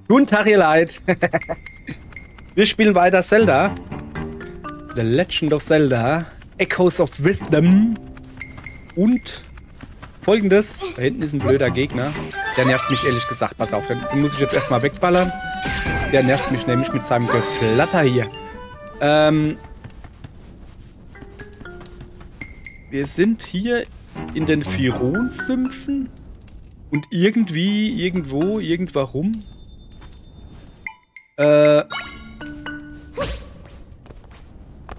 Guten Tag, ihr Leid. Wir spielen weiter Zelda. The Legend of Zelda. Echoes of Wisdom. Und Folgendes. Da hinten ist ein blöder Gegner. Der nervt mich ehrlich gesagt. Pass auf, den muss ich jetzt erstmal wegballern. Der nervt mich nämlich mit seinem Geflatter hier. Wir sind hier in den Firon-Sümpfen. Und irgendwie, irgendwo, irgendwarum.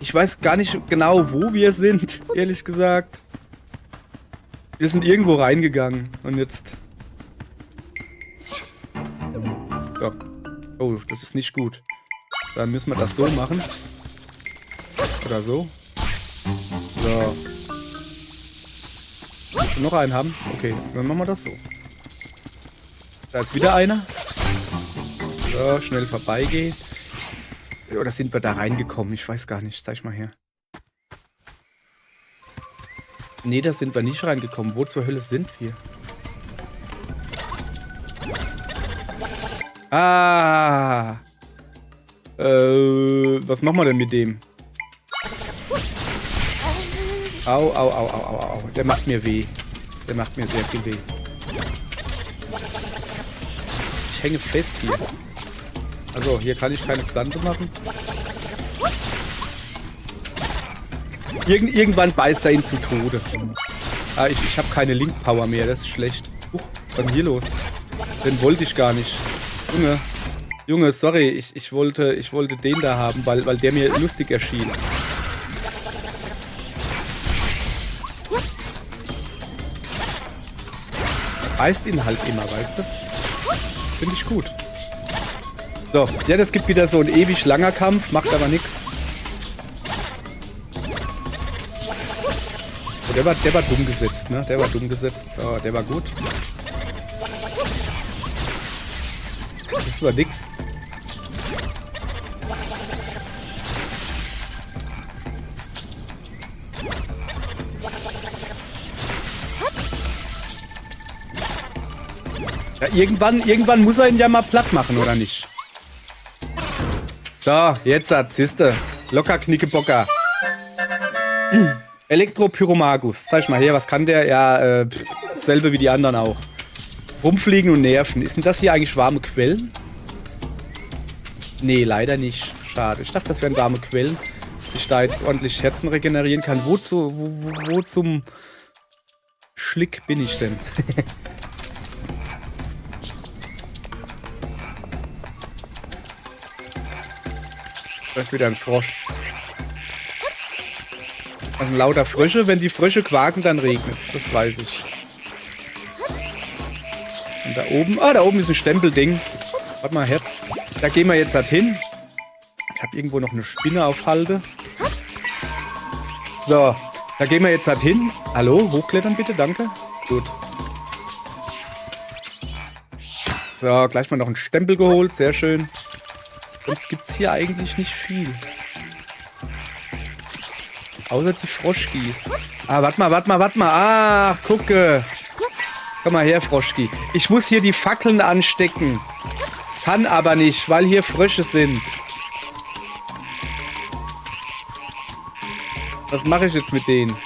Ich weiß gar nicht genau, wo wir sind, ehrlich gesagt. Wir sind irgendwo reingegangen und jetzt... Ja. Oh, das ist nicht gut. Dann müssen wir das so machen. Oder so. So. Willst du noch einen haben? Okay, dann machen wir das so. Da ist wieder einer. So, schnell vorbeigehen. Oder sind wir da reingekommen? Ich weiß gar nicht. Zeig mal her. Nee, da sind wir nicht reingekommen. Wo zur Hölle sind wir? Ah. Was machen wir denn mit dem? Au, au, au, au, au, au. Der macht mir weh. Der macht mir sehr viel weh. Ich hänge fest hier. Also, hier kann ich keine Pflanze machen. Irgendwann beißt er ihn zu Tode. Ah, ich habe keine Link-Power mehr, das ist schlecht. Was ist denn hier los? Den wollte ich gar nicht. Junge, sorry, ich wollte den da haben, weil der mir lustig erschien. Beißt ihn halt immer, weißt du? Finde ich gut. So, ja, das gibt wieder so ein ewig langer Kampf, macht aber nichts. Der war dumm gesetzt, ne? Der war dumm gesetzt. So, der war gut. Das war nix. Ja, irgendwann muss er ihn ja mal platt machen, oder nicht? So, jetzt siehste. Locker Knickebocker. Elektropyromagus. Zeig mal her, was kann der? Ja, dasselbe wie die anderen auch. Rumfliegen und nerven. Ist denn das hier eigentlich warme Quellen? Nee, leider nicht. Schade. Ich dachte, das wären warme Quellen. Dass ich da jetzt ordentlich Herzen regenerieren kann. Wo zum Schlick bin ich denn? Da ist wieder ein Frosch. Also lauter Frösche. Wenn die Frösche quaken, dann regnet's. Das weiß ich. Und da oben... Ah, da oben ist ein Stempelding. Warte mal, Herz. Da gehen wir jetzt halt hin. Ich habe irgendwo noch eine Spinne auf Halde. So. Da gehen wir jetzt halt hin. Hallo? Hochklettern bitte, danke. Gut. So, gleich mal noch einen Stempel geholt. Sehr schön. Sonst gibt es hier eigentlich nicht viel. Außer die Froschkis. Ah, warte mal. Ach, gucke. Komm mal her, Froschki. Ich muss hier die Fackeln anstecken. Kann aber nicht, weil hier Frösche sind. Was mache ich jetzt mit denen?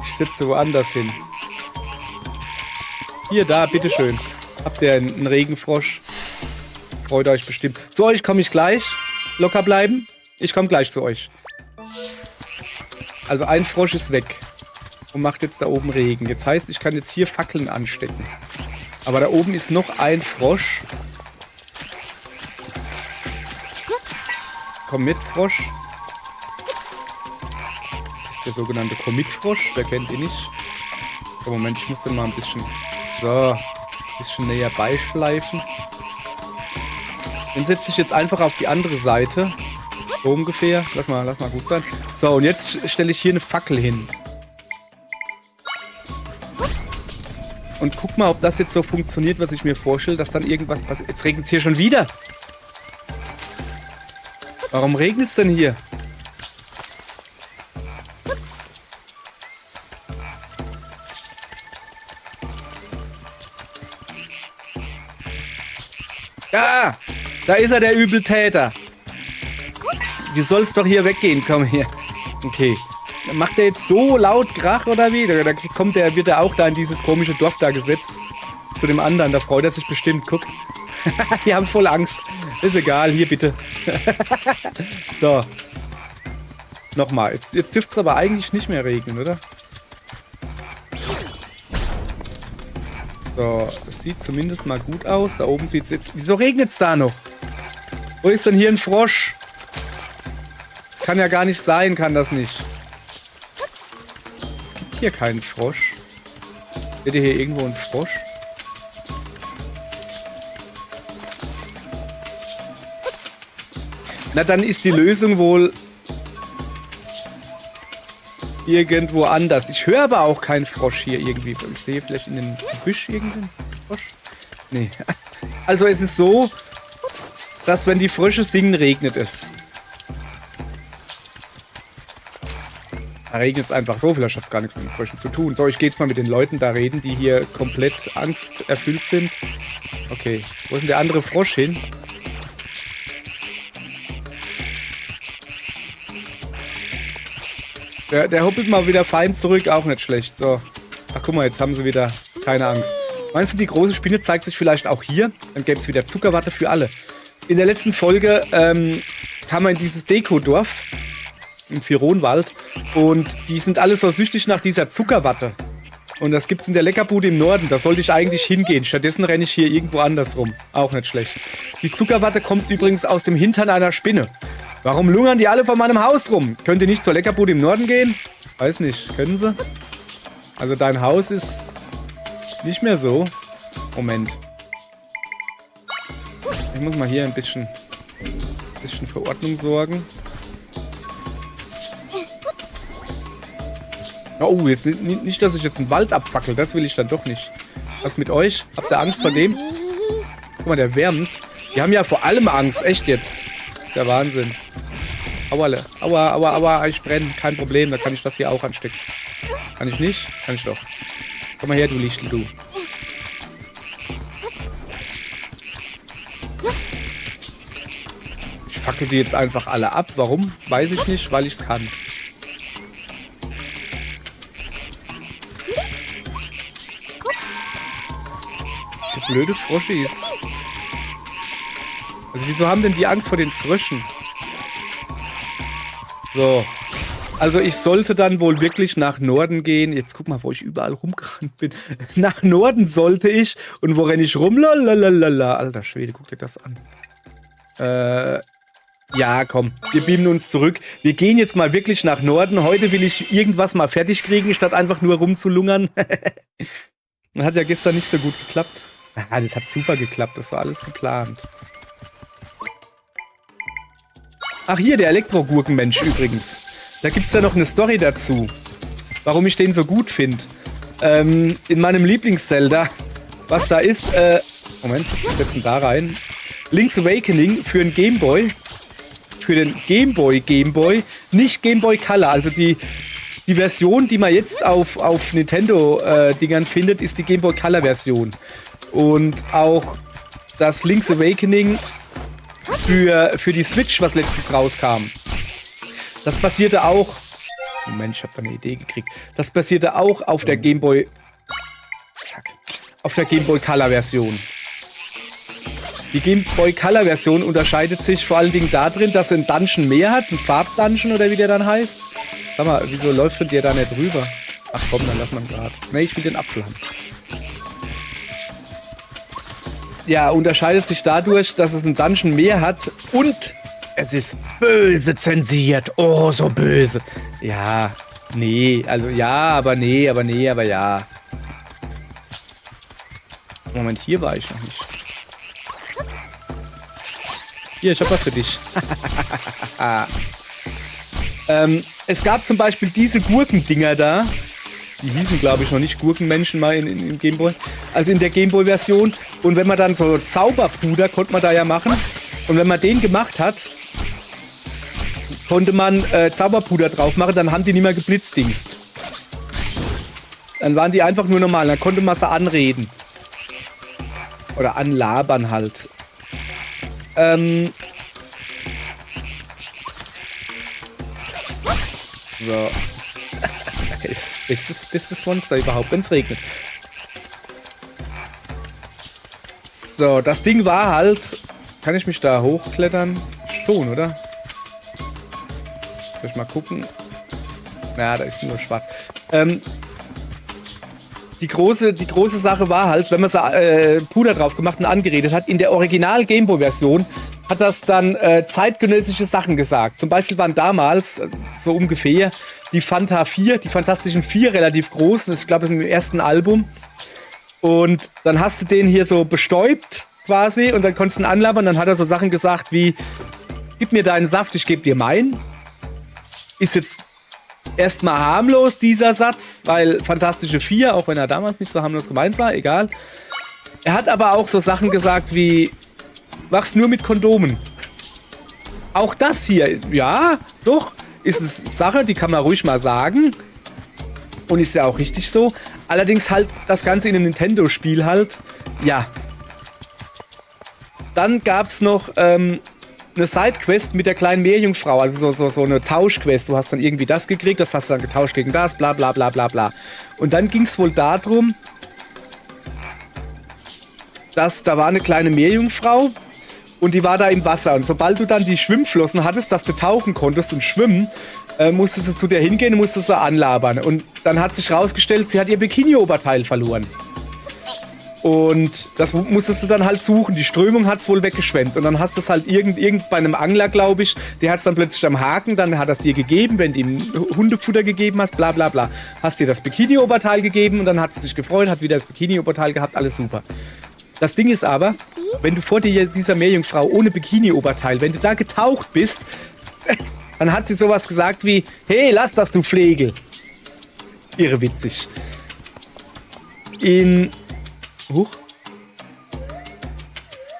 Ich setze woanders hin. Hier, da, bitteschön. Habt ihr einen Regenfrosch? Freut euch bestimmt. Zu euch komme ich gleich. Locker bleiben. Ich komme gleich zu euch. Also ein Frosch ist weg. Und macht jetzt da oben Regen. Jetzt heißt, ich kann jetzt hier Fackeln anstecken. Aber da oben ist noch ein Frosch. Komm mit, Frosch. Das ist der sogenannte Kommit-Frosch. Wer kennt ihn nicht? Oh, Moment, ich muss den mal ein bisschen... So, ein bisschen näher beischleifen. Den setze ich jetzt einfach auf die andere Seite. So ungefähr. Lass mal gut sein. So, und jetzt stelle ich hier eine Fackel hin. Und guck mal, ob das jetzt so funktioniert, was ich mir vorstelle, dass dann irgendwas passiert. Jetzt regnet es hier schon wieder. Warum regnet es denn hier? Ja, da ist er, der Übeltäter. Du sollst doch hier weggehen, komm hier. Okay. Macht der jetzt so laut Krach oder wie? Da wird er auch da in dieses komische Dorf da gesetzt. Zu dem anderen, da freut er sich bestimmt. Guck. Die haben voll Angst. Ist egal, hier bitte. So. Nochmal. Jetzt dürfte es aber eigentlich nicht mehr regnen, oder? So, es sieht zumindest mal gut aus. Da oben sieht es jetzt... Wieso regnet es da noch? Wo ist denn hier ein Frosch? Das kann ja gar nicht sein, kann das nicht. Es gibt hier keinen Frosch. Seht ihr hier irgendwo einen Frosch? Na, dann ist die Lösung wohl irgendwo anders. Ich höre aber auch keinen Frosch hier irgendwie. Ich sehe vielleicht in den Büsch irgendeinen Frosch. Nee. Also es ist so, dass wenn die Frösche singen, regnet es. Da regnet es einfach so. Vielleicht hat es gar nichts mit den Fröschen zu tun. So, ich gehe jetzt mal mit den Leuten da reden, die hier komplett angsterfüllt sind. Okay, wo ist denn der andere Frosch hin? Der hoppelt mal wieder fein zurück, auch nicht schlecht. So. Ach, guck mal, jetzt haben sie wieder keine Angst. Meinst du, die große Spinne zeigt sich vielleicht auch hier? Dann gäbe es wieder Zuckerwatte für alle. In der letzten Folge kam man in dieses Dekodorf im Fironwald und die sind alle so süchtig nach dieser Zuckerwatte. Und das gibt's in der Leckerbude im Norden. Da sollte ich eigentlich hingehen. Stattdessen renne ich hier irgendwo anders rum. Auch nicht schlecht. Die Zuckerwatte kommt übrigens aus dem Hintern einer Spinne. Warum lungern die alle vor meinem Haus rum? Könnt ihr nicht zur Leckerbude im Norden gehen? Weiß nicht. Können sie? Also dein Haus ist nicht mehr so. Moment. Ich muss mal hier ein bisschen für Ordnung sorgen. Oh, jetzt nicht, dass ich jetzt einen Wald abfackel. Das will ich dann doch nicht. Was mit euch? Habt ihr Angst vor dem? Guck mal, der wärmt. Die haben ja vor allem Angst. Echt jetzt. Ist ja Wahnsinn. Aua, aua, aua, aua, ich brenne. Kein Problem, da kann ich das hier auch anstecken. Kann ich nicht? Kann ich doch. Komm mal her, du Lichtel, du. Ich fackel die jetzt einfach alle ab. Warum? Weiß ich nicht, weil ich es kann. Diese blöde Froschis. Also wieso haben denn die Angst vor den Fröschen? So. Also ich sollte dann wohl wirklich nach Norden gehen. Jetzt guck mal, wo ich überall rumgerannt bin. Nach Norden sollte ich. Und wo renne ich rum? Lalalala. Alter Schwede, guck dir das an. Ja, komm. Wir beamen uns zurück. Wir gehen jetzt mal wirklich nach Norden. Heute will ich irgendwas mal fertig kriegen, statt einfach nur rumzulungern. Das hat ja gestern nicht so gut geklappt. Ah, das hat super geklappt. Das war alles geplant. Ach, hier, der Elektrogurkenmensch übrigens. Da gibt es ja noch eine Story dazu. Warum ich den so gut finde. In meinem Lieblings-Zelda, was da ist, Moment, wir setzen da rein. Link's Awakening für den Gameboy. Für den Gameboy. Nicht Gameboy Color. Also die Version, die man jetzt auf Nintendo-Dingern findet, ist die Gameboy Color Version. Und auch das Link's Awakening für die Switch, was letztens rauskam. Das basierte auch... Moment, ich habe da eine Idee gekriegt. Das basierte auch auf der Gameboy... Auf der Gameboy Color Version. Die Gameboy Color Version unterscheidet sich vor allen Dingen darin, dass sie einen Dungeon mehr hat. Einen Farbdungeon oder wie der dann heißt. Sag mal, wieso läuft denn der da nicht rüber? Ach komm, dann lass mal gerade. Ne, ich will den Apfel haben. Ja, unterscheidet sich dadurch, dass es einen Dungeon mehr hat und es ist böse zensiert. Oh, so böse. Ja, nee, also ja, aber nee, aber nee, aber ja. Moment, hier war ich noch nicht. Hier, ich hab was für dich. Es gab zum Beispiel diese Gurkendinger da. Die hießen, glaube ich, noch nicht Gurkenmenschen mal im Gameboy. Also in der Gameboy-Version. Und wenn man dann so Zauberpuder konnte man da ja machen. Und wenn man den gemacht hat, konnte man Zauberpuder drauf machen. Dann haben die nicht mehr geblitzdingst. Dann waren die einfach nur normal. Dann konnte man sie anreden. Oder anlabern halt. So. Bestes Monster überhaupt, wenn es regnet. So, das Ding war halt... Kann ich mich da hochklettern? Schon, oder? Soll ich mal gucken? Na, da ist nur schwarz. Die große Sache war halt, wenn man Puder drauf gemacht und angeredet hat, in der Original Gameboy-Version hat das dann zeitgenössische Sachen gesagt. Zum Beispiel waren damals, so ungefähr, die Fantastischen Vier relativ groß. Das ist, glaube ich, im ersten Album. Und dann hast du den hier so bestäubt quasi und dann konntest du ihn anlabern. Dann hat er so Sachen gesagt wie, gib mir deinen Saft, ich gebe dir meinen. Ist jetzt erstmal harmlos, dieser Satz, weil Fantastische Vier, auch wenn er damals nicht so harmlos gemeint war, egal. Er hat aber auch so Sachen gesagt wie, mach's nur mit Kondomen. Auch das hier, ja, doch, ist es Sache, die kann man ruhig mal sagen. Und ist ja auch richtig so. Allerdings halt das Ganze in einem Nintendo-Spiel halt, ja. Dann gab's noch eine Sidequest mit der kleinen Meerjungfrau, also so eine Tauschquest. Du hast dann irgendwie das gekriegt, das hast du dann getauscht gegen das, bla bla bla bla bla. Und dann ging's wohl darum, dass da war eine kleine Meerjungfrau und die war da im Wasser. Und sobald du dann die Schwimmflossen hattest, dass du tauchen konntest und schwimmen, musstest du zu der hingehen und musstest sie anlabern. Und dann hat sich rausgestellt, sie hat ihr Bikini-Oberteil verloren. Und das musstest du dann halt suchen. Die Strömung hat es wohl weggeschwemmt. Und dann hast du es halt bei einem Angler, glaube ich, der hat es dann plötzlich am Haken, dann hat er es dir gegeben, wenn du ihm Hundefutter gegeben hast, bla bla bla. Hast dir das Bikini-Oberteil gegeben und dann hat sie sich gefreut, hat wieder das Bikini-Oberteil gehabt, alles super. Das Ding ist aber, wenn du vor dir dieser Meerjungfrau ohne Bikini-Oberteil, wenn du da getaucht bist, dann hat sie sowas gesagt wie, hey, lass das, du Flegel. Irre witzig. In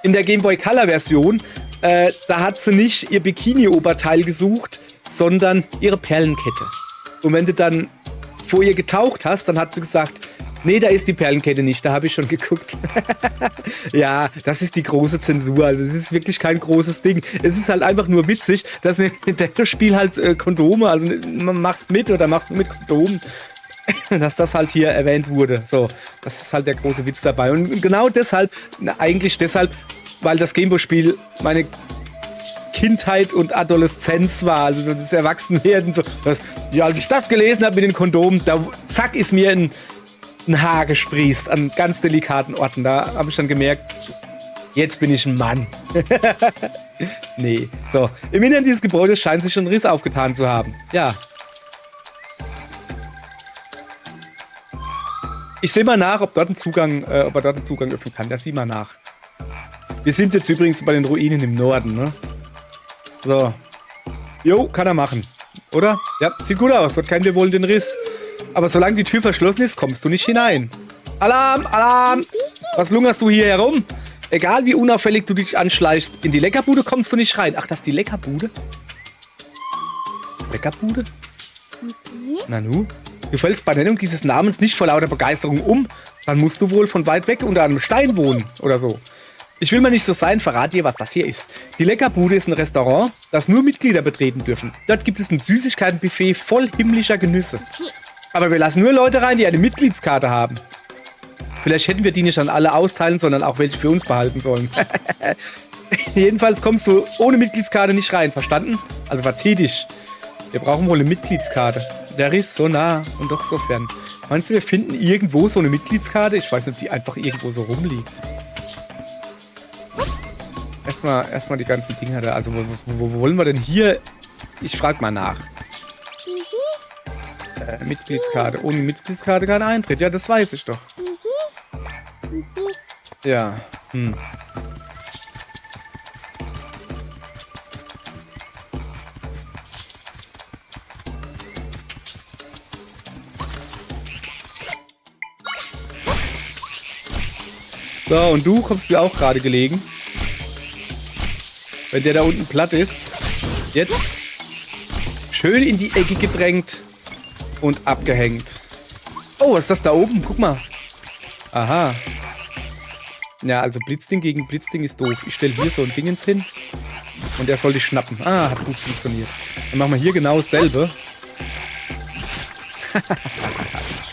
der Game Boy Color Version, da hat sie nicht ihr Bikini-Oberteil gesucht, sondern ihre Perlenkette. Und wenn du dann vor ihr getaucht hast, dann hat sie gesagt, nee, da ist die Perlenkette nicht, da habe ich schon geguckt. Ja, das ist die große Zensur, also es ist wirklich kein großes Ding. Es ist halt einfach nur witzig, dass ein Nintendo-Spiel halt Kondome, also man machst mit oder machst nur mit Kondomen, dass das halt hier erwähnt wurde. So, das ist halt der große Witz dabei. Und genau deshalb, eigentlich deshalb, weil das Gameboy-Spiel meine Kindheit und Adoleszenz war, also das Erwachsenwerden. So, ja, als ich das gelesen habe mit den Kondomen, da zack ist mir ein Haar gesprießt an ganz delikaten Orten. Da habe ich dann gemerkt, jetzt bin ich ein Mann. Nee, so. Im Inneren dieses Gebäudes scheint sich schon ein Riss aufgetan zu haben. Ja. Ich sehe mal nach, ob er dort einen Zugang öffnen kann. Ja, sieh mal nach. Wir sind jetzt übrigens bei den Ruinen im Norden, ne? So. Jo, kann er machen. Oder? Ja, sieht gut aus. Dort kennen wir wohl den Riss. Aber solange die Tür verschlossen ist, kommst du nicht hinein. Alarm! Alarm! Was lungerst du hier herum? Egal wie unauffällig du dich anschleichst, in die Leckerbude kommst du nicht rein. Ach, das ist die Leckerbude? Leckerbude? Nanu? Du fällst bei Nennung dieses Namens nicht vor lauter Begeisterung um, dann musst du wohl von weit weg unter einem Stein wohnen oder so. Ich will mal nicht so sein, verrate dir, was das hier ist. Die Leckerbude ist ein Restaurant, das nur Mitglieder betreten dürfen. Dort gibt es ein Süßigkeitenbuffet voll himmlischer Genüsse. Aber wir lassen nur Leute rein, die eine Mitgliedskarte haben. Vielleicht hätten wir die nicht an alle austeilen, sondern auch welche für uns behalten sollen. Jedenfalls kommst du ohne Mitgliedskarte nicht rein, verstanden? Also verzieh dich. Wir brauchen wohl eine Mitgliedskarte. Der Riss so nah und doch so fern. Meinst du, wir finden irgendwo so eine Mitgliedskarte? Ich weiß nicht, ob die einfach irgendwo so rumliegt. Erstmal die ganzen Dinger da. Also, wo wollen wir denn hier? Ich frag mal nach. Mitgliedskarte. Ohne Mitgliedskarte kein Eintritt. Ja, das weiß ich doch. Ja. So, und du kommst mir auch gerade gelegen. Wenn der da unten platt ist. Jetzt schön in die Ecke gedrängt und abgehängt. Oh, was ist das da oben? Guck mal. Aha. Ja, also Blitzding gegen Blitzding ist doof. Ich stelle hier so ein Dingens hin und er soll dich schnappen. Ah, hat gut funktioniert. Dann machen wir hier genau dasselbe.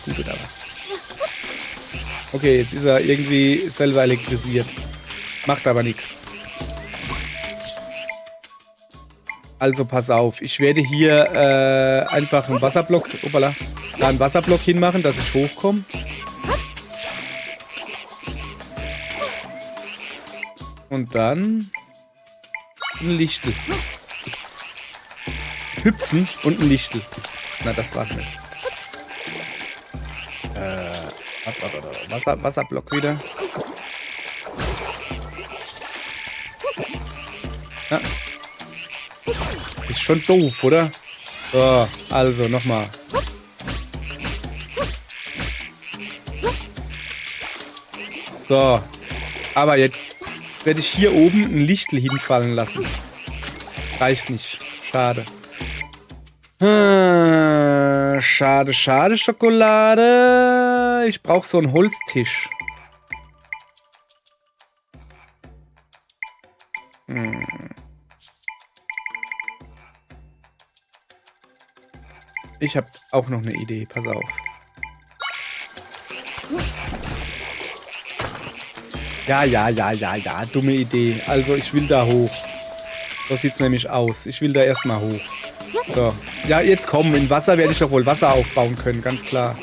Gut oder was? Okay, jetzt ist er irgendwie selber elektrisiert. Macht aber nichts. Also pass auf, ich werde hier einfach einen Wasserblock, da einen Wasserblock hinmachen, dass ich hochkomme. Und dann ein Lichtel. Hüpfen und ein Lichtel. Na, das war's nicht. Wasserblock wieder. Ja. Ist schon doof, oder? So, also nochmal. So. Aber jetzt werde ich hier oben ein Lichtel hinfallen lassen. Reicht nicht. Schade. Schade, schade, Schokolade. Ich brauche so einen Holztisch. Ich habe auch noch eine Idee. Pass auf. Ja. Dumme Idee. Also ich will da hoch. So sieht's nämlich aus. Ich will da erstmal hoch. So. Ja, jetzt komm. Im Wasser werde ich doch wohl Wasser aufbauen können. Ganz klar.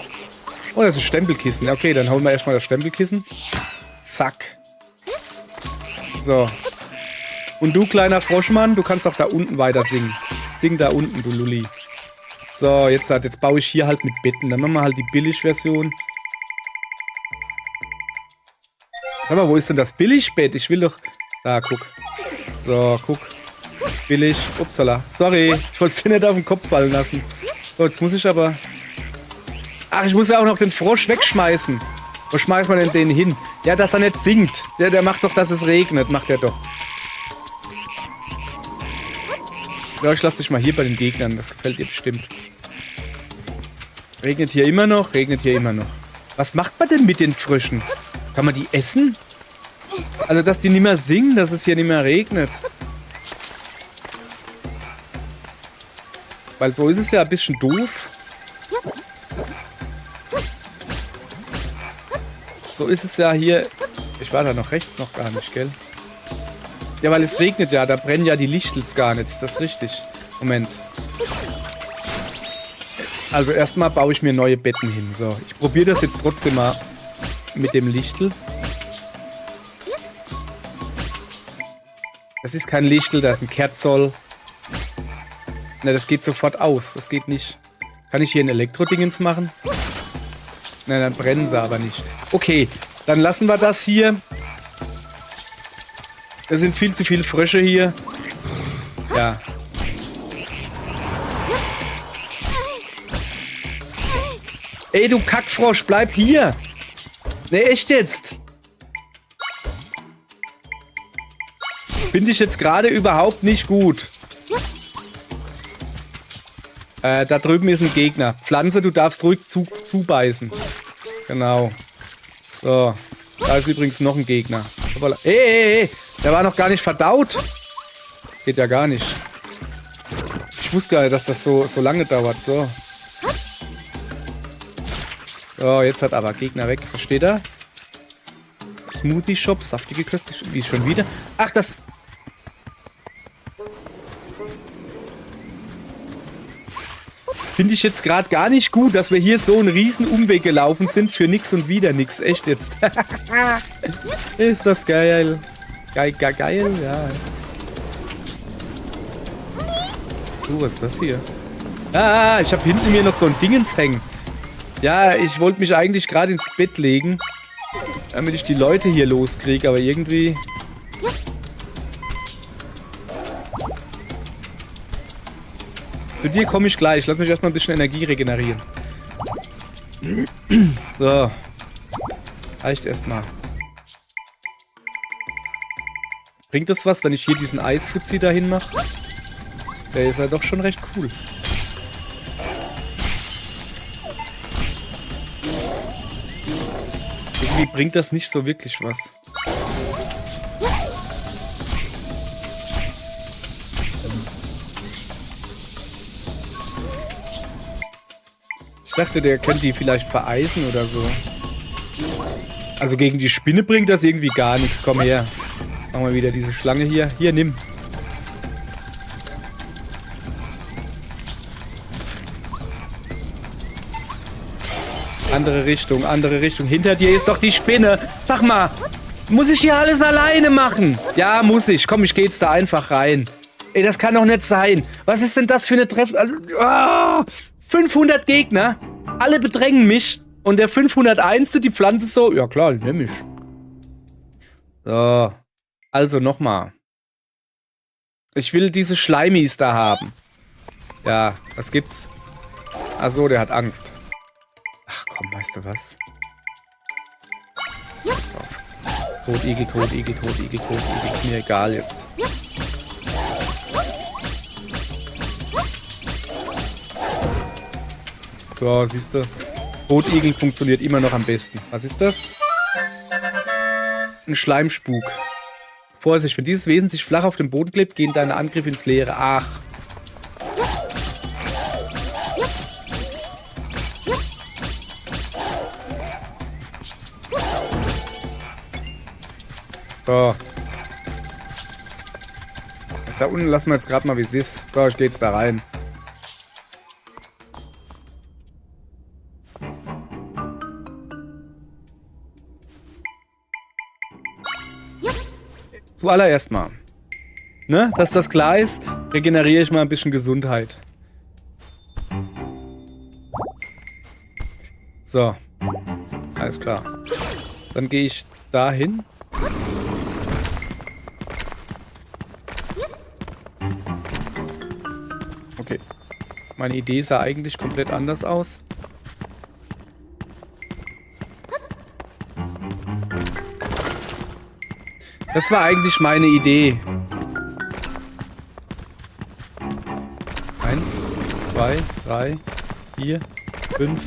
Oh, das ist ein Stempelkissen. Okay, dann holen wir erstmal das Stempelkissen. Zack. So. Und du, kleiner Froschmann, du kannst auch da unten weiter singen. Sing da unten, du Lulli. So, jetzt baue ich hier halt mit Betten. Dann machen wir halt die Billigversion. Sag mal, wo ist denn das Billigbett? Ich will doch... Da, guck. So, guck. Billig. Upsala. Sorry, ich wollte es dir nicht auf den Kopf fallen lassen. So, jetzt muss ich aber... Ach, ich muss ja auch noch den Frosch wegschmeißen. Wo schmeißt man denn den hin? Ja, dass er nicht singt. Der macht doch, dass es regnet. Macht er doch. Ja, ich lass dich mal hier bei den Gegnern. Das gefällt dir bestimmt. Regnet hier immer noch? Regnet hier immer noch. Was macht man denn mit den Fröschen? Kann man die essen? Also, dass die nicht mehr singen, dass es hier nicht mehr regnet. Weil so ist es ja ein bisschen doof. So ist es ja hier... Ich war da noch rechts noch gar nicht, gell? Ja, weil es regnet ja. Da brennen ja die Lichtels gar nicht. Ist das richtig? Moment. Also erstmal baue ich mir neue Betten hin. So, ich probiere das jetzt trotzdem mal mit dem Lichtel. Das ist kein Lichtel, das ist ein Kerzol. Na, das geht sofort aus. Das geht nicht. Kann ich hier ein Elektrodingens machen? Na, dann brennen sie aber nicht. Okay, dann lassen wir das hier. Da sind viel zu viele Frösche hier. Ja. Ey, du Kackfrosch, bleib hier. Ne, echt jetzt. Finde ich jetzt gerade überhaupt nicht gut. Da drüben ist ein Gegner. Pflanze, du darfst ruhig zubeißen. Genau. So. Da ist übrigens noch ein Gegner. Ey. Der war noch gar nicht verdaut. Geht ja gar nicht. Ich wusste gar nicht, dass das so lange dauert. So. So, jetzt hat aber Gegner weg. Was steht da? Smoothie Shop, saftige Köstlich. Wie ist schon wieder? Ach, das... Finde ich jetzt gerade gar nicht gut, dass wir hier so einen riesen Umweg gelaufen sind für nix und wieder nix. Echt jetzt. Ist das geil. Geil, ja. Du, was ist das hier? Ah, ich habe hinten mir noch so ein Dingens hängen. Ja, ich wollte mich eigentlich gerade ins Bett legen, damit ich die Leute hier loskriege, aber irgendwie... Zu dir komme ich gleich. Lass mich erstmal ein bisschen Energie regenerieren. So. Reicht erstmal. Bringt das was, wenn ich hier diesen Eisfuzzi dahin mache? Der ist ja doch schon recht cool. Irgendwie bringt das nicht so wirklich was. Ich dachte, der könnte die vielleicht vereisen oder so. Also gegen die Spinne bringt das irgendwie gar nichts. Komm her. Machen wir wieder diese Schlange hier. Hier, nimm. Andere Richtung, andere Richtung. Hinter dir ist doch die Spinne. Sag mal, muss ich hier alles alleine machen? Ja, muss ich. Komm, ich geh jetzt da einfach rein. Ey, das kann doch nicht sein. Was ist denn das für eine Treff... Also, 500 Gegner. Alle bedrängen mich. Und der 501. die Pflanze so... Ja klar, nimm ich. So. Also nochmal. Ich will diese Schleimis da haben. Ja, was gibt's? Achso, der hat Angst. Ach komm, weißt du was? Pass auf. Totigel, Totigel, Totigel, Totigel. Ist mir egal jetzt. So, siehst du? Totigel funktioniert immer noch am besten. Was ist das? Ein Schleimspuk. Vorsicht, wenn dieses Wesen sich flach auf dem Boden klebt, gehen deine Angriffe ins Leere. Ach. So. Das da unten lassen wir jetzt gerade mal, wie es ist. So, ich gehe jetzt da rein. Zuallererst mal. Ne? Dass das klar ist, regeneriere ich mal ein bisschen Gesundheit. So. Alles klar. Dann gehe ich dahin. Okay. Meine Idee sah eigentlich komplett anders aus. Das war eigentlich meine Idee. 1, 2, 3, 4, 5.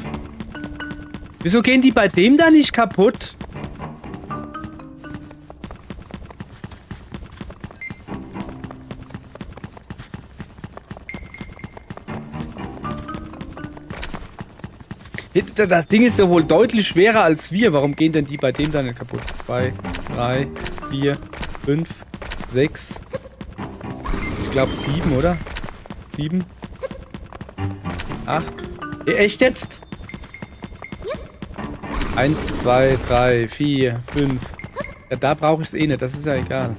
Wieso gehen die bei dem da nicht kaputt? Das Ding ist ja wohl deutlich schwerer als wir. Warum gehen denn die bei dem da nicht kaputt? 2, 3, 4, 5, 6. Ich glaube 7, oder? 7. 8. Echt jetzt? 1, 2, 3, 4, 5. Ja, da brauche ich es eh nicht. Das ist ja egal.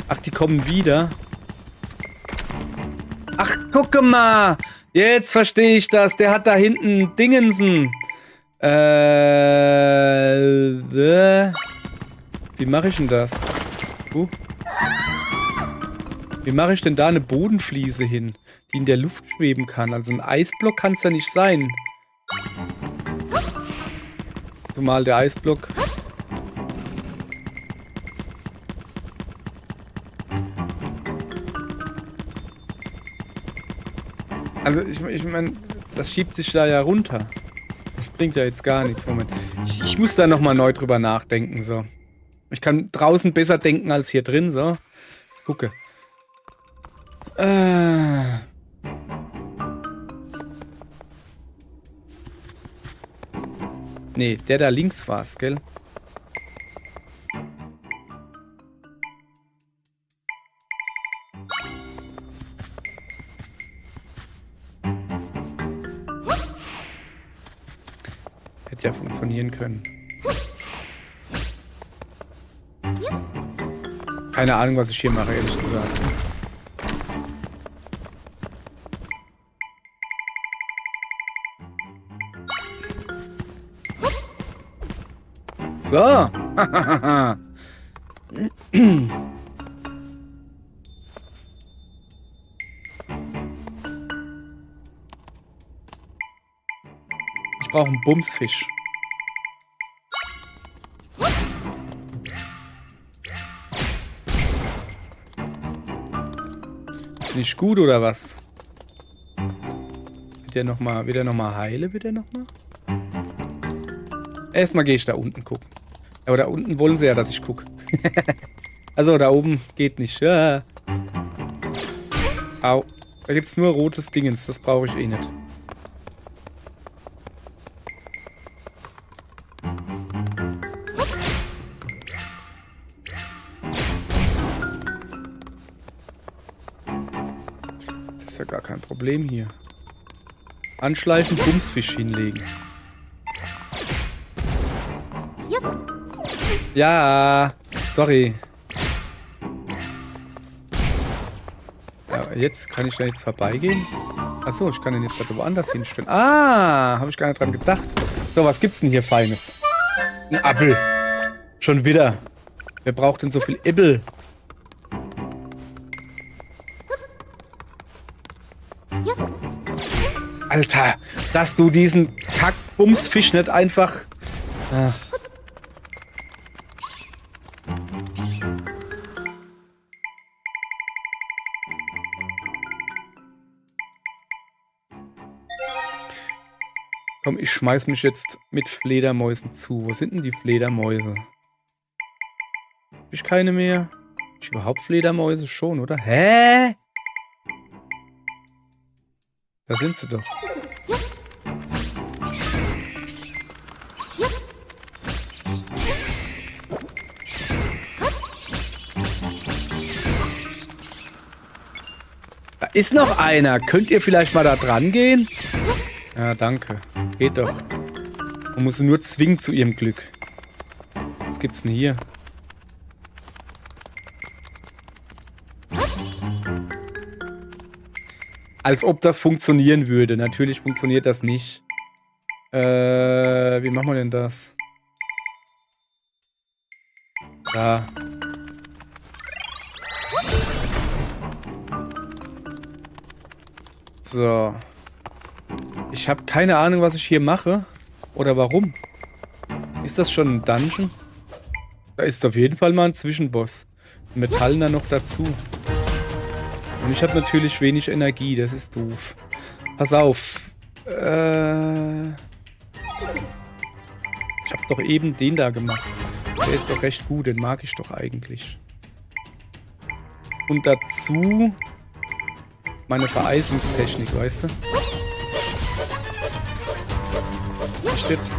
Ach, die kommen wieder. Ach, gucke mal. Jetzt verstehe ich das. Der hat da hinten Dingensen. Wie mache ich denn das? Wie mache ich denn da eine Bodenfliese hin, die in der Luft schweben kann? Also ein Eisblock kann es ja nicht sein. Zumal der Eisblock... Also ich meine, das schiebt sich da ja runter. Das bringt ja jetzt gar nichts. Moment. Ich muss da nochmal neu drüber nachdenken. So. Ich kann draußen besser denken als hier drin. So. Gucke. Nee, der da links war's, gell? Hätte ja funktionieren können. Keine Ahnung, was ich hier mache, ehrlich gesagt. So. Ich brauche einen Bumsfisch. Ist nicht gut, oder was? Wird der nochmal heile? Wird der nochmal? Erstmal gehe ich da unten gucken. Aber da unten wollen sie ja, dass ich gucke. Also da oben geht nicht. Ja. Au. Da gibt's nur rotes Dingens. Das brauche ich eh nicht. Das ist ja gar kein Problem hier. Anschleichen, Bumsfisch hinlegen. Ja, sorry. Ja, jetzt kann ich da jetzt vorbeigehen. Achso, ich kann den jetzt da woanders hinstellen. Ah, habe ich gar nicht dran gedacht. So, was gibt's denn hier Feines? Ein Apfel. Schon wieder. Wer braucht denn so viel Äpfel? Alter, dass du diesen Kack-Bumsfisch nicht einfach... Ach. Komm, ich schmeiß mich jetzt mit Fledermäusen zu. Wo sind denn die Fledermäuse? Hab ich keine mehr? Hab ich überhaupt Fledermäuse? Schon, oder? Hä? Da sind sie doch. Da ist noch einer. Könnt ihr vielleicht mal da dran gehen? Ja, danke. Geht doch. Man muss sie nur zwingen zu ihrem Glück. Was gibt's denn hier? Als ob das funktionieren würde. Natürlich funktioniert das nicht. Wie machen wir denn das? Da. So. Ich habe keine Ahnung, was ich hier mache. Oder warum. Ist das schon ein Dungeon? Da ist auf jeden Fall mal ein Zwischenboss. Metallen dann noch dazu. Und ich habe natürlich wenig Energie. Das ist doof. Pass auf. Ich habe doch eben den da gemacht. Der ist doch recht gut. Den mag ich doch eigentlich. Und dazu meine Vereisungstechnik, weißt du? Echt jetzt?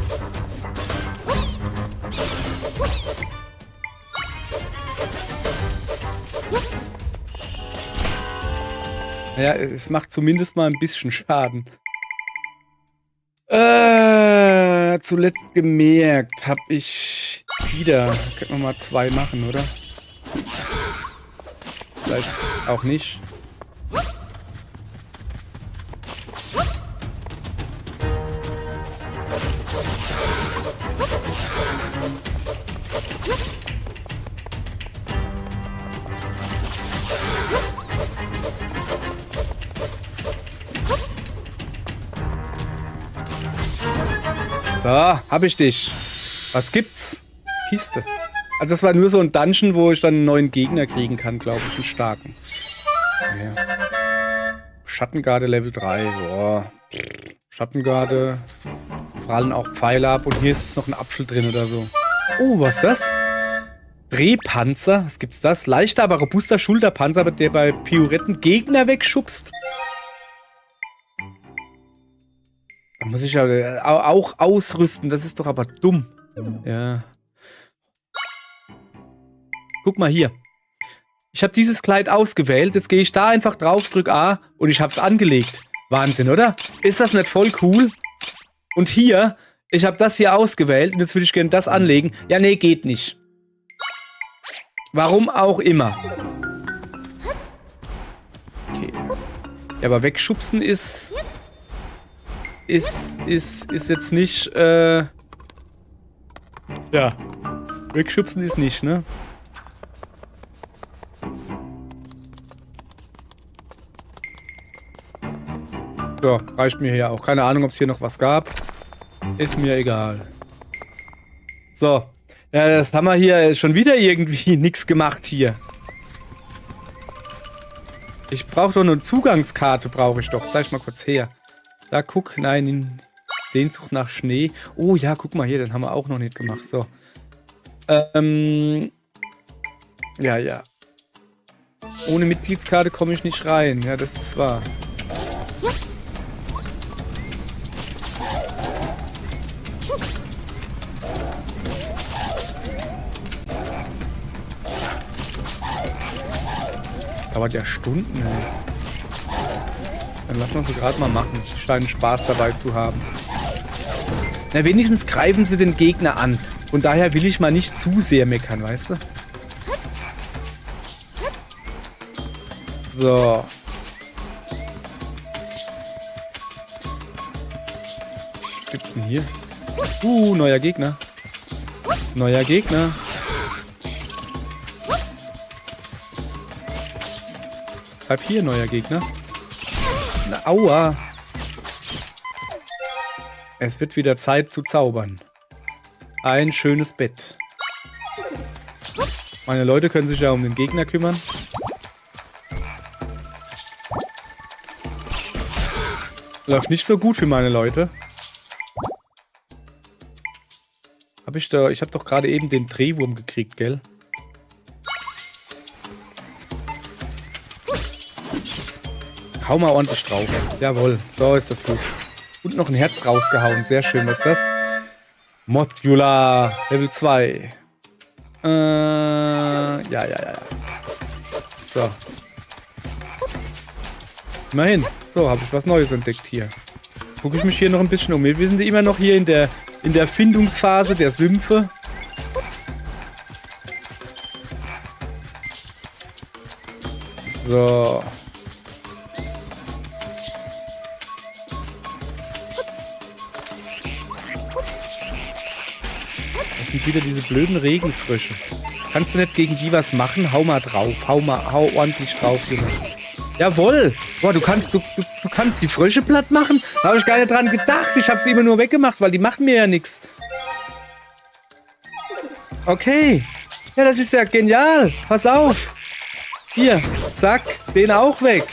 Ja, es macht zumindest mal ein bisschen Schaden. Zuletzt gemerkt habe ich wieder. Könnten wir mal 2 machen, oder? Vielleicht auch nicht. So, hab ich dich. Was gibt's? Kiste. Also das war nur so ein Dungeon, wo ich dann einen neuen Gegner kriegen kann, glaube ich, einen starken. Ja. Schattengarde Level 3. Boah. Schattengarde. Prallen auch Pfeile ab und hier ist jetzt noch ein Apfel drin oder so. Oh, was ist das? Drehpanzer. Was gibt's das? Leichter, aber robuster Schulterpanzer, der bei Pirouetten Gegner wegschubst. Da muss ich ja auch ausrüsten. Das ist doch aber dumm. Ja. Guck mal hier. Ich habe dieses Kleid ausgewählt. Jetzt gehe ich da einfach drauf, drück A und ich habe es angelegt. Wahnsinn, oder? Ist das nicht voll cool? Und hier, ich habe das hier ausgewählt und jetzt würde ich gerne das anlegen. Ja, nee, geht nicht. Warum auch immer. Okay. Ja, aber wegschubsen ist jetzt nicht, ja. Wegschubsen ist nicht, ne? So, reicht mir hier auch. Keine Ahnung, ob es hier noch was gab. Ist mir egal. So. Ja, das haben wir hier schon wieder irgendwie nichts gemacht hier. Ich brauche doch nur eine Zugangskarte, brauche ich doch. Zeig mal kurz her. Da, guck, nein, Sehnsucht nach Schnee. Oh ja, guck mal hier, den haben wir auch noch nicht gemacht. So. Ja, ja. Ohne Mitgliedskarte komme ich nicht rein. Ja, das ist wahr. Das dauert ja Stunden, ey. Dann lassen wir sie gerade mal machen. Ich scheine Spaß dabei zu haben. Na, wenigstens greifen sie den Gegner an. Von daher will ich mal nicht zu sehr meckern, weißt du? So. Was gibt's denn hier? Neuer Gegner. Neuer Gegner. Bleib hier, neuer Gegner. Na, aua. Es wird wieder Zeit zu zaubern. Ein schönes Bett. Meine Leute können sich ja um den Gegner kümmern. Läuft nicht so gut für meine Leute. Ich habe doch gerade eben den Drehwurm gekriegt, gell? Hau mal ordentlich drauf. Jawohl, so ist das gut. Und noch ein Herz rausgehauen. Sehr schön, was ist das? Modular Level 2. Ja. So. Immerhin. So, habe ich was Neues entdeckt hier. Gucke ich mich hier noch ein bisschen um. Wir sind immer noch hier in der Findungsphase der Sümpfe. So. Das sind wieder diese blöden Regenfrösche. Kannst du nicht gegen die was machen? Hau mal drauf. Hau ordentlich drauf, Junge. Jawohl! Boah, du kannst die Frösche platt machen? Da habe ich gar nicht dran gedacht. Ich habe sie immer nur weggemacht, weil die machen mir ja nichts. Okay. Ja, das ist ja genial. Pass auf. Hier, zack, den auch weg.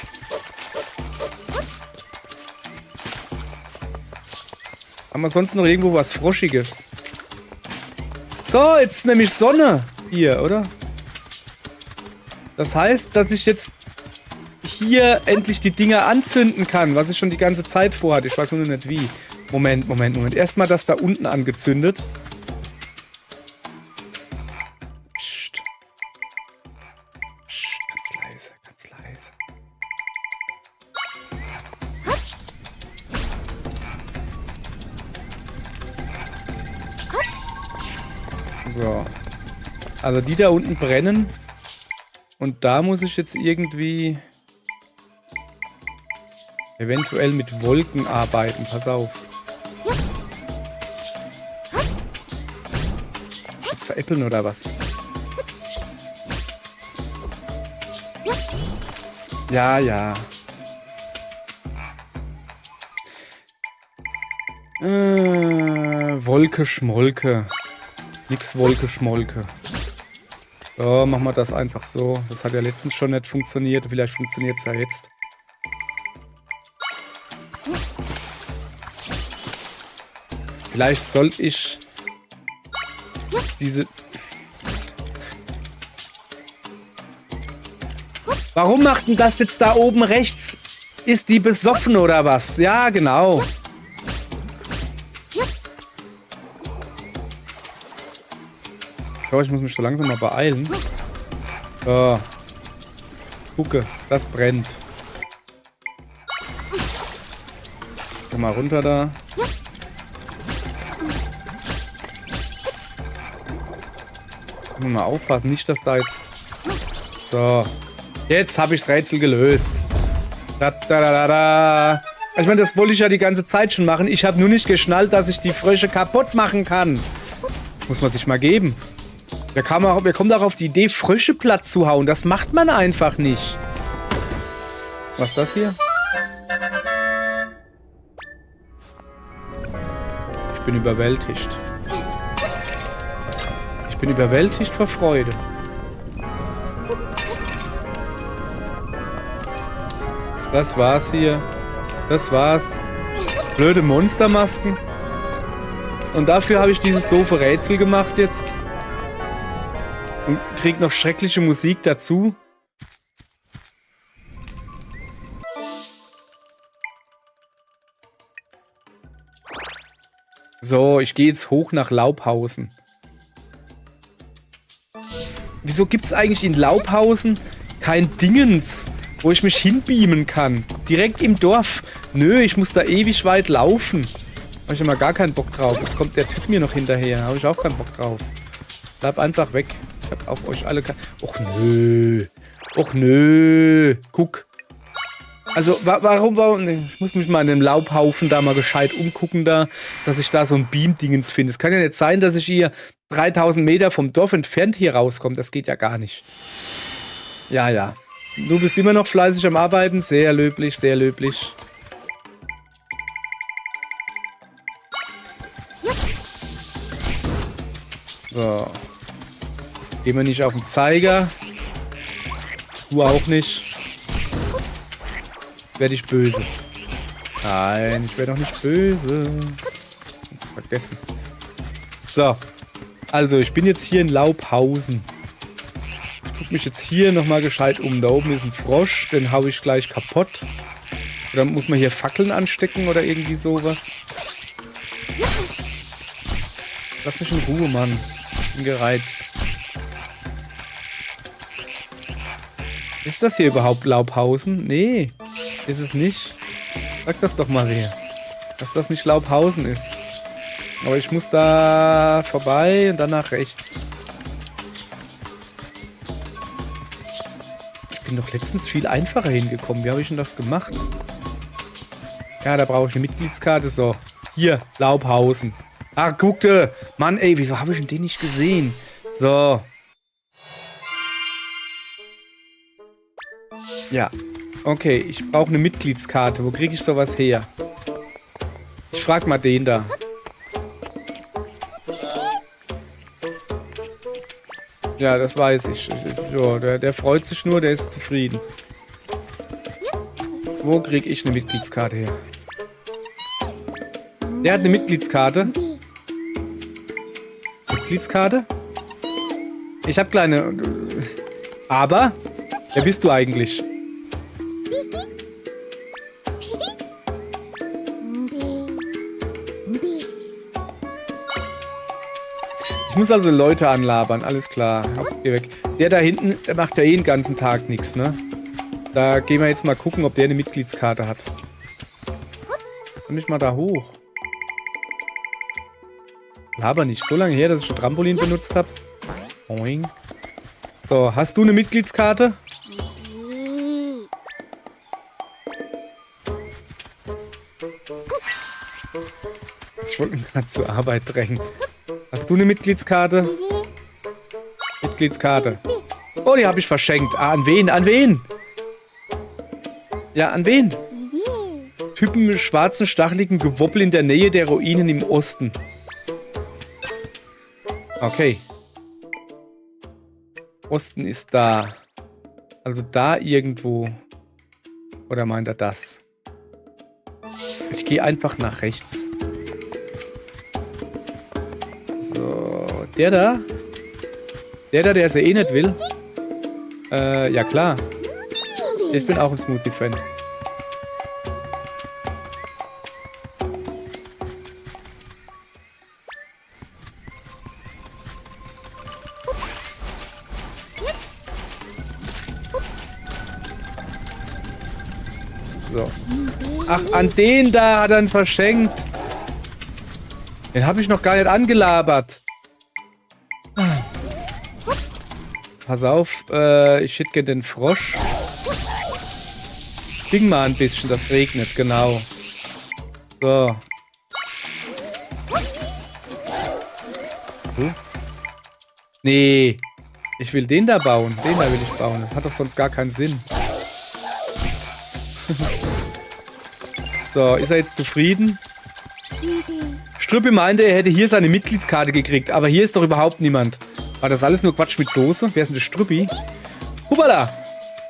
Haben wir sonst noch irgendwo was Froschiges? So, jetzt ist nämlich Sonne hier, oder? Das heißt, dass ich jetzt hier endlich die Dinger anzünden kann, was ich schon die ganze Zeit vorhatte. Ich weiß nur nicht wie. Moment. Erstmal das da unten angezündet. Psst. Psst, ganz leise. So. Also die da unten brennen. Und da muss ich jetzt irgendwie eventuell mit Wolken arbeiten. Pass auf. Jetzt veräppeln oder was? Ja. Wolke, Schmolke. Nix Wolke, Schmolke. So, machen wir das einfach so. Das hat ja letztens schon nicht funktioniert. Vielleicht funktioniert es ja jetzt. Vielleicht sollte ich diese... Warum macht denn das jetzt da oben rechts? Ist die besoffen oder was? Ja, genau. So, ich muss mich so langsam mal beeilen. So. Gucke, das brennt. Komm mal runter da. Mal aufpassen, nicht, dass da jetzt... So. Jetzt habe ich das Rätsel gelöst. Ich meine, das wollte ich ja die ganze Zeit schon machen. Ich habe nur nicht geschnallt, dass ich die Frösche kaputt machen kann. Das muss man sich mal geben. Wer kommt auch auf die Idee, Frösche platt zu hauen? Das macht man einfach nicht. Was ist das hier? Ich bin überwältigt. Ich bin überwältigt vor Freude. Das war's hier. Das war's. Blöde Monstermasken. Und dafür habe ich dieses doofe Rätsel gemacht jetzt. Und krieg noch schreckliche Musik dazu. So, ich gehe jetzt hoch nach Laubhausen. Wieso gibt es eigentlich in Laubhausen kein Dingens, wo ich mich hinbeamen kann? Direkt im Dorf. Nö, ich muss da ewig weit laufen. Habe ich immer gar keinen Bock drauf. Jetzt kommt der Typ mir noch hinterher. Habe ich auch keinen Bock drauf. Bleib einfach weg. Ich hab auf euch alle keinen... Och nö. Och nö. Guck. Also, warum... Ich muss mich mal in dem Laubhaufen da mal gescheit umgucken da, dass ich da so ein Beam-Dingens finde. Es kann ja nicht sein, dass ich hier 3000 Meter vom Dorf entfernt hier rauskomme. Das geht ja gar nicht. Ja, ja. Du bist immer noch fleißig am Arbeiten. Sehr löblich, sehr löblich. So. Gehen wir nicht auf den Zeiger. Du auch nicht. Werde ich böse. Nein, ich werde doch nicht böse. Ganz vergessen. So. Also, ich bin jetzt hier in Laubhausen. Ich gucke mich jetzt hier nochmal gescheit um. Da oben ist ein Frosch, den hau ich gleich kaputt. Oder muss man hier Fackeln anstecken oder irgendwie sowas? Lass mich in Ruhe, Mann. Ich bin gereizt. Ist das hier überhaupt Laubhausen? Nee, ist es nicht. Sag das doch mal wer. Dass das nicht Laubhausen ist. Aber ich muss da vorbei und dann nach rechts. Ich bin doch letztens viel einfacher hingekommen. Wie habe ich denn das gemacht? Ja, da brauche ich eine Mitgliedskarte. So, hier, Laubhausen. Ach, guckte. Mann, ey, wieso habe ich denn den nicht gesehen? So. Ja. Okay, ich brauche eine Mitgliedskarte. Wo kriege ich sowas her? Ich frage mal den da. Ja, das weiß ich. Ja, der freut sich nur, der ist zufrieden. Wo kriege ich eine Mitgliedskarte her? Der hat eine Mitgliedskarte. Mitgliedskarte? Ich habe kleine... Aber? Wer bist du eigentlich? Ich muss also Leute anlabern, alles klar. Geh weg. Der da hinten, der macht ja eh den ganzen Tag nichts, ne? Da gehen wir jetzt mal gucken, ob der eine Mitgliedskarte hat. Komm ich mal da hoch. Laber nicht. So lange her, dass ich ein Trampolin benutzt habe. Boing. So, hast du eine Mitgliedskarte? Ich wollte mich gerade zur Arbeit drängen. Hast du eine Mitgliedskarte? Mitgliedskarte. Oh, die habe ich verschenkt. Ah, an wen? An wen? Ja, an wen? Typen mit schwarzen, stacheligen Gewobbel in der Nähe der Ruinen im Osten. Okay. Osten ist da. Also da irgendwo. Oder meint er das? Ich gehe einfach nach rechts. So, der da? Der es ja eh nicht will. Ja klar. Ich bin auch ein Smoothie-Fan. So. Ach, an den da hat er ihn verschenkt. Den habe ich noch gar nicht angelabert. Pass auf, ich hätte gerne den Frosch. Ding mal ein bisschen, das regnet, genau. So. Nee. Ich will den da bauen. Den da will ich bauen. Das hat doch sonst gar keinen Sinn. So, ist er jetzt zufrieden? Strüppi meinte, er hätte hier seine Mitgliedskarte gekriegt, aber hier ist doch überhaupt niemand. War das alles nur Quatsch mit Soße? Wer ist denn der Strüppi? Hubala!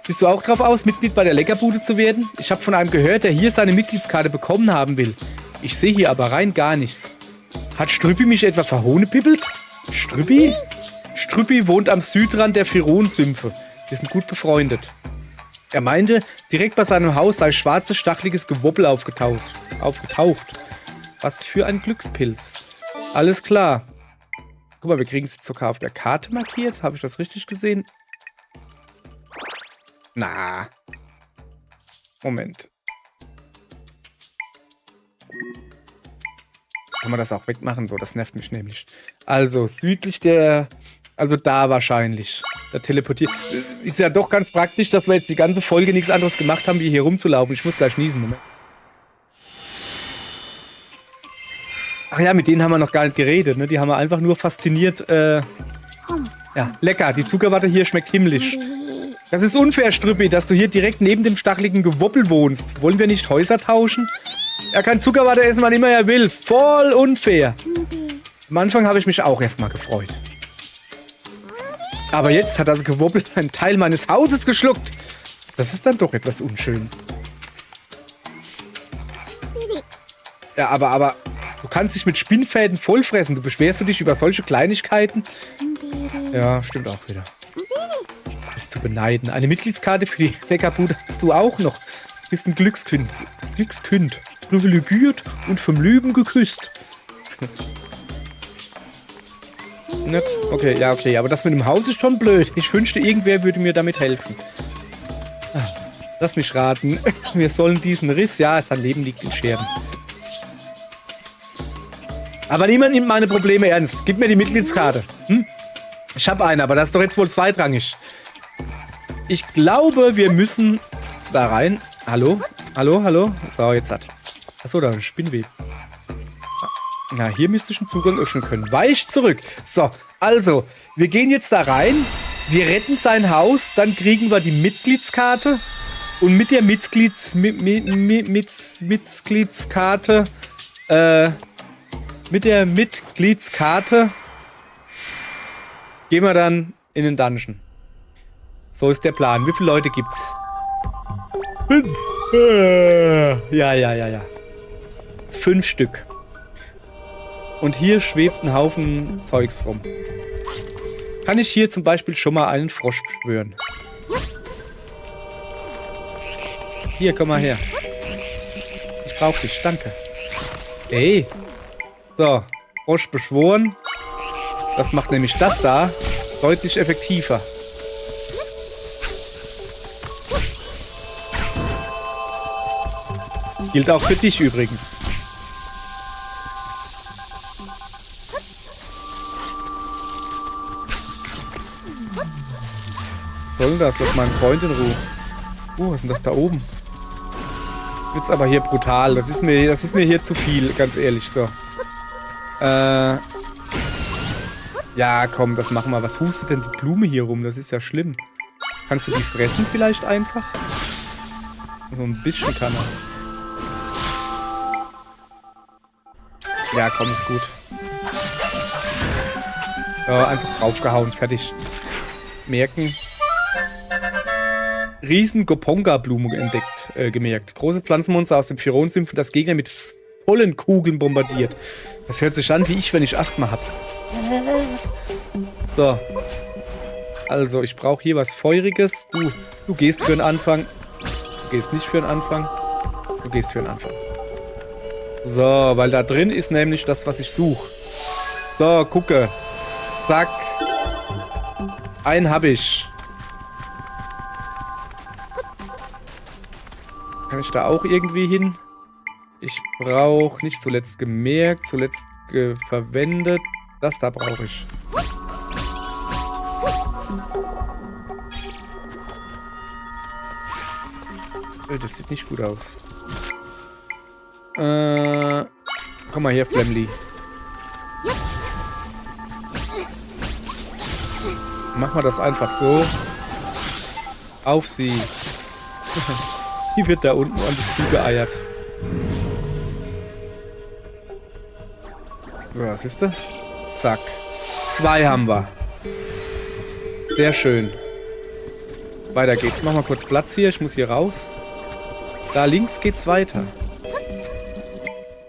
Bist du auch drauf aus, Mitglied bei der Leckerbude zu werden? Ich habe von einem gehört, der hier seine Mitgliedskarte bekommen haben will. Ich sehe hier aber rein gar nichts. Hat Strüppi mich etwa verhohnepippelt? Strüppi? Strüppi wohnt am Südrand der Firon-Sümpfe. Wir sind gut befreundet. Er meinte, direkt bei seinem Haus sei schwarzes, stacheliges Gewobbel aufgetaucht. Was für ein Glückspilz. Alles klar. Guck mal, wir kriegen es jetzt sogar auf der Karte markiert. Habe ich das richtig gesehen? Na. Moment. Kann man das auch wegmachen? So, das nervt mich nämlich. Also, südlich der... Also da wahrscheinlich. Da teleportiert. Ist ja doch ganz praktisch, dass wir jetzt die ganze Folge nichts anderes gemacht haben, wie hier rumzulaufen. Ich muss gleich niesen. Moment. Ach ja, mit denen haben wir noch gar nicht geredet. Ne? Die haben wir einfach nur fasziniert. Ja, lecker. Die Zuckerwatte hier schmeckt himmlisch. Das ist unfair, Strüppi, dass du hier direkt neben dem stacheligen Gewobbel wohnst. Wollen wir nicht Häuser tauschen? Er kann Zuckerwatte essen, wann immer er will. Voll unfair. Am Anfang habe ich mich auch erstmal gefreut. Aber jetzt hat das Gewobbel einen Teil meines Hauses geschluckt. Das ist dann doch etwas unschön. Ja, aber du kannst dich mit Spinnfäden vollfressen. Du beschwerst dich über solche Kleinigkeiten. Ja, stimmt auch wieder. Bist zu beneiden. Eine Mitgliedskarte für die Leckerbude hast du auch noch. Du bist ein Glückskind. Privilegiert und vom Lüben geküsst. Nicht? Okay, ja, okay. Aber das mit dem Haus ist schon blöd. Ich wünschte, irgendwer würde mir damit helfen. Lass mich raten. Wir sollen diesen Riss... Ja, sein Leben liegt in Scherben. Aber niemand nimmt meine Probleme ernst. Gib mir die Mitgliedskarte. Hm? Ich habe eine, aber das ist doch jetzt wohl zweitrangig. Ich glaube, wir müssen da rein. Hallo? Hallo? Hallo? So, jetzt hat. Achso, da ist ein Spinnweb. Na, hier müsste ich einen Zugang öffnen können. Weich zurück. So, also, wir gehen jetzt da rein. Wir retten sein Haus. Dann kriegen wir die Mitgliedskarte. Und mit der Mitgliedskarte, gehen wir dann in den Dungeon. So ist der Plan. Wie viele Leute gibt's? 5. Ja. 5 Stück. Und hier schwebt ein Haufen Zeugs rum. Kann ich hier zum Beispiel schon mal einen Frosch beschwören? Hier, komm mal her. Ich brauch dich, danke. Ey. So, Frosch beschworen. Das macht nämlich das da deutlich effektiver. Gilt auch für dich übrigens. Was soll denn das? Lass meinen Freund in Ruhe. Was ist denn das da oben? Wird's aber hier brutal. Das ist mir hier zu viel, ganz ehrlich. So. Ja, komm, das machen wir. Was hustet denn die Blume hier rum? Das ist ja schlimm. Kannst du die fressen vielleicht einfach? So ein bisschen kann er. Ja, komm, ist gut. Ja, einfach draufgehauen, fertig. Merken. Riesen-Goponga-Blume gemerkt. Große Pflanzenmonster aus dem Firon-Sümpfen, das Gegner mit Pollenkugeln bombardiert. Das hört sich an wie ich, wenn ich Asthma habe. So. Also, ich brauche hier was Feuriges. Du gehst für den Anfang. Du gehst nicht für den Anfang. Du gehst für den Anfang. So, weil da drin ist nämlich das, was ich suche. So, gucke. Zack. Einen habe ich. Kann ich da auch irgendwie hin? Ich brauche nicht zuletzt gemerkt, zuletzt verwendet. Das da brauche ich. Das sieht nicht gut aus. Komm mal her, Flemly. Mach mal das einfach so. Auf sie. Die wird da unten alles zugeeiert. So, was ist das? Zack. 2 haben wir. Sehr schön. Weiter geht's. Mach mal kurz Platz hier. Ich muss hier raus. Da links geht's weiter.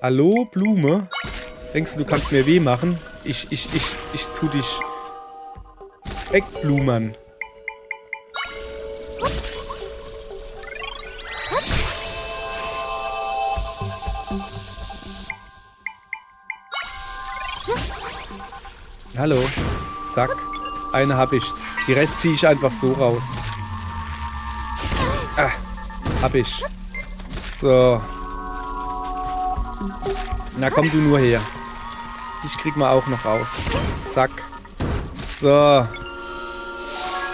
Hallo, Blume? Denkst du, du kannst mir weh machen? Ich tu dich Speckblumen. Hallo. Zack. Eine habe ich. Die Rest ziehe ich einfach so raus. Ah, hab ich. So. Na komm du nur her. Ich krieg mal auch noch raus. Zack. So.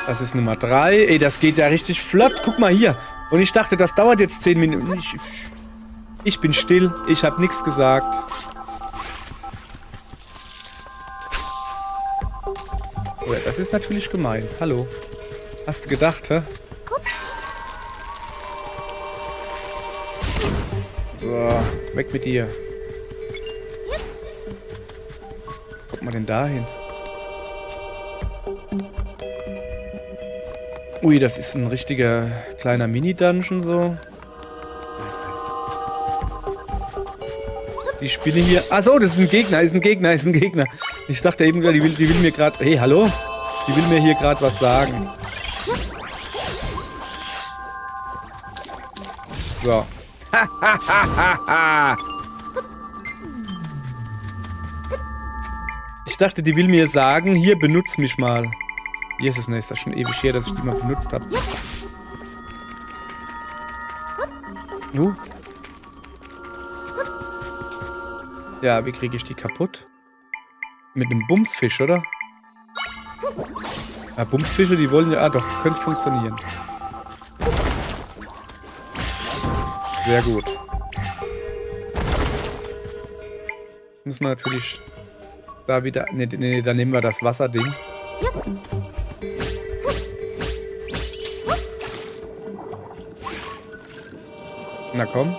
Das ist Nummer 3. Ey, das geht ja richtig flott. Guck mal hier. Und ich dachte, das dauert jetzt 10 Minuten. Ich bin still. Ich habe nichts gesagt. Oh ja, das ist natürlich gemein. Hallo. Hast du gedacht, hä? So, weg mit dir. Kommt man denn da hin? Ui, das ist ein richtiger kleiner Mini-Dungeon so. Die Spinne hier... Achso, das ist ein Gegner, ist ein Gegner, ist ein Gegner. Ich dachte eben, die will mir gerade... Hey, hallo? Die will mir hier gerade was sagen. So. Ich dachte, die will mir sagen, hier, benutz mich mal. Hier ist es nicht, ist das schon ewig her, dass ich die mal benutzt habe. Ja, wie kriege ich die kaputt? Mit einem Bumsfisch, oder? Ja, Bumsfische, die wollen ja... Ah, doch, könnte funktionieren. Sehr gut. Muss man natürlich da wieder... Nee, dann nehmen wir das Wasserding. Na komm.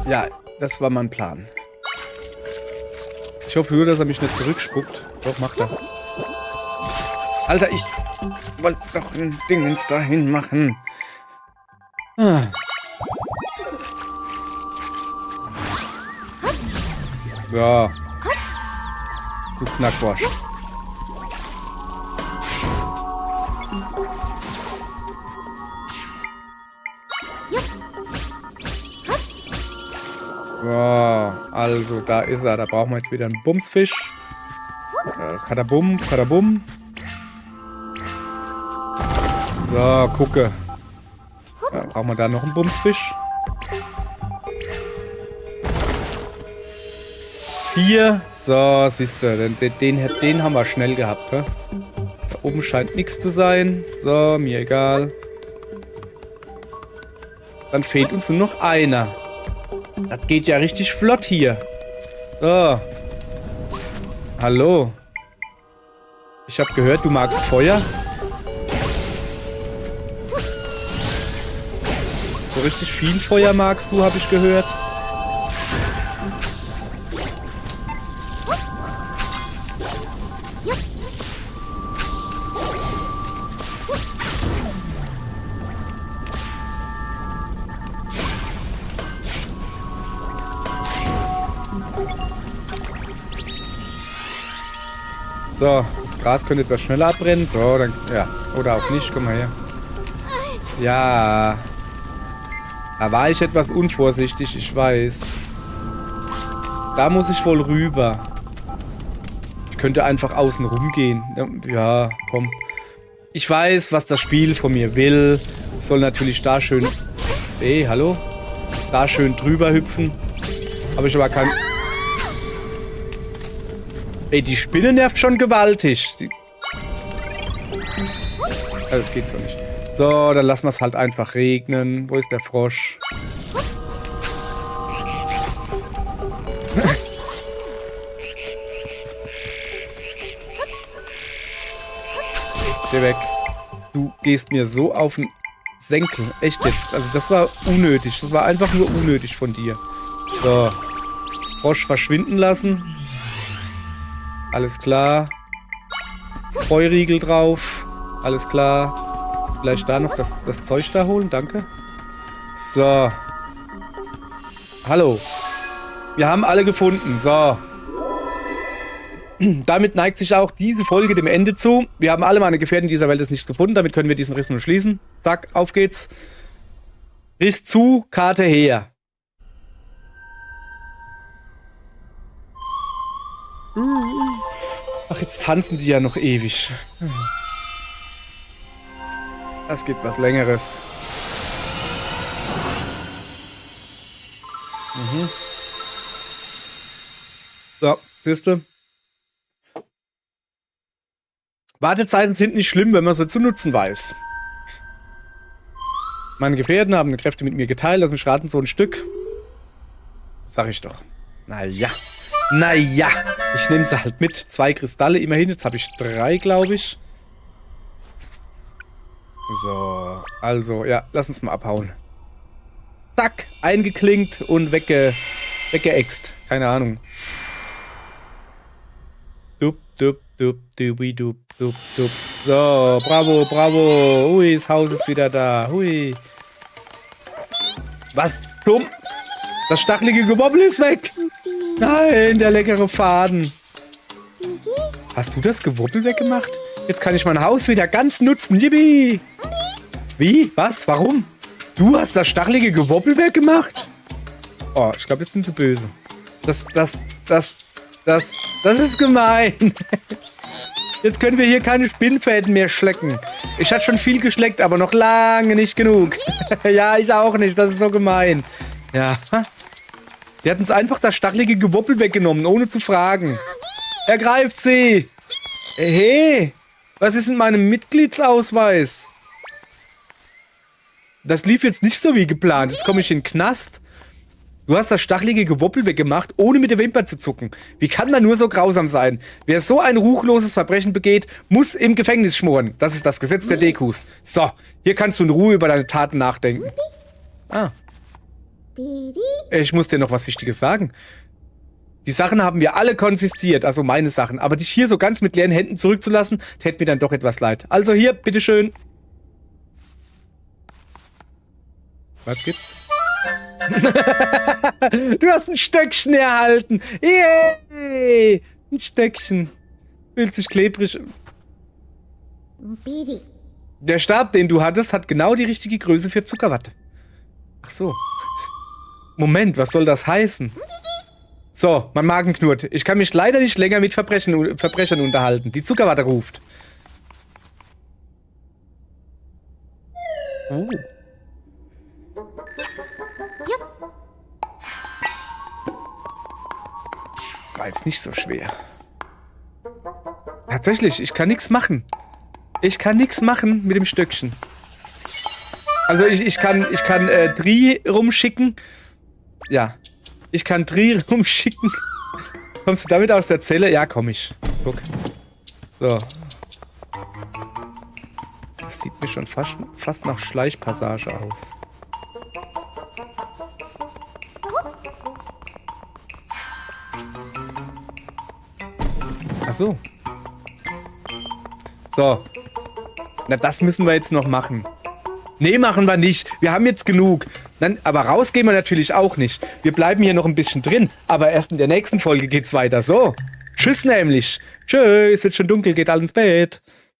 Ja, das war mein Plan. Ich hoffe nur, dass er mich nicht zurückspuckt. Doch, macht er. Alter, ich wollte doch ein Dingens dahin machen. Ah. Ja. Du Knackwasch. So, also da ist er. Da brauchen wir jetzt wieder einen Bumsfisch. Kadabum, kadabum. So, gucke. Brauchen wir da noch einen Bumsfisch? 4. So, siehst du, den haben wir schnell gehabt. He? Da oben scheint nichts zu sein. So, mir egal. Dann fehlt uns nur noch einer. Das geht ja richtig flott hier. So. Hallo. Ich habe gehört, du magst Feuer. So richtig viel Feuer magst du, habe ich gehört. So, das Gras könnte etwas schneller abbrennen. So, dann, ja. Oder auch nicht, komm mal her. Ja. Da war ich etwas unvorsichtig, ich weiß. Da muss ich wohl rüber. Ich könnte einfach außen rumgehen. Ja, komm. Ich weiß, was das Spiel von mir will. Ich soll natürlich da schön... Ey, hallo? Da schön drüber hüpfen. Habe ich aber kein... Ey, die Spinne nervt schon gewaltig. Also, das geht so nicht. So, dann lassen wir es halt einfach regnen. Wo ist der Frosch? Geh weg. Du gehst mir so auf den Senkel. Echt jetzt. Also das war unnötig. Das war einfach nur unnötig von dir. So. Frosch verschwinden lassen. Alles klar. Feuriegel drauf. Alles klar. Vielleicht da noch das Zeug da holen. Danke. So. Hallo. Wir haben alle gefunden. So. Damit neigt sich auch diese Folge dem Ende zu. Wir haben alle meine Gefährten dieser Welt ist nichts gefunden. Damit können wir diesen Riss nun schließen. Zack, auf geht's. Riss zu, Karte her. Ach, jetzt tanzen die ja noch ewig. Das gibt was Längeres. So, siehst du? Wartezeiten sind nicht schlimm, wenn man sie zu nutzen weiß. Meine Gefährten haben Kräfte mit mir geteilt, lass mich raten, so ein Stück. Sag ich doch. Naja. Naja. Ich nehme sie halt mit. 2 Kristalle immerhin. Jetzt habe ich 3, glaube ich. So. Also, ja, lass uns mal abhauen. Zack. Eingeklinkt und weggeext. Keine Ahnung. Dup, dup, dup, dubi, dup, dup, dup. So, bravo, bravo. Hui, das Haus ist wieder da. Hui. Was zum? Das stachelige Gewobbel ist weg. Nein, der leckere Faden. Hast du das Gewobbel weggemacht? Jetzt kann ich mein Haus wieder ganz nutzen. Yippie. Wie? Was? Warum? Du hast das stachelige Gewobbel weggemacht? Oh, ich glaube, jetzt sind sie böse. Das ist gemein. Jetzt können wir hier keine Spinnfäden mehr schlecken. Ich hatte schon viel geschleckt, aber noch lange nicht genug. Ja, ich auch nicht. Das ist so gemein. Ja. Die hatten uns einfach das stachelige Gewobbel weggenommen, ohne zu fragen. Ergreift sie! Hey, was ist in meinem Mitgliedsausweis? Das lief jetzt nicht so wie geplant. Jetzt komme ich in den Knast. Du hast das stachelige Gewobbel weggemacht, ohne mit der Wimper zu zucken. Wie kann man nur so grausam sein? Wer so ein ruchloses Verbrechen begeht, muss im Gefängnis schmoren. Das ist das Gesetz der Dekus. So, hier kannst du in Ruhe über deine Taten nachdenken. Ah. Ich muss dir noch was Wichtiges sagen. Die Sachen haben wir alle konfisziert, also meine Sachen. Aber dich hier so ganz mit leeren Händen zurückzulassen, täte mir dann doch etwas leid. Also hier, bitteschön. Was gibt's? Du hast ein Stöckchen erhalten. Yay! Ein Stöckchen. Fühlt sich klebrig. Der Stab, den du hattest, hat genau die richtige Größe für Zuckerwatte. Ach so. Moment, was soll das heißen? So, mein Magen knurrt. Ich kann mich leider nicht länger mit Verbrechern unterhalten. Die Zuckerwatte ruft. Oh. War jetzt nicht so schwer. Tatsächlich, ich kann nichts machen. Ich kann nichts machen mit dem Stöckchen. Also ich kann Dri rumschicken. Ja. Ich kann Dri rumschicken. Kommst du damit aus der Zelle? Ja, komm ich. Guck. So. Das sieht mir schon fast nach Schleichpassage aus. Ach so. So. Na, das müssen wir jetzt noch machen. Nee, machen wir nicht. Wir haben jetzt genug. Dann, aber rausgehen wir natürlich auch nicht. Wir bleiben hier noch ein bisschen drin. Aber erst in der nächsten Folge geht's weiter. So. Tschüss nämlich. Tschüss, wird schon dunkel, geht alle ins Bett.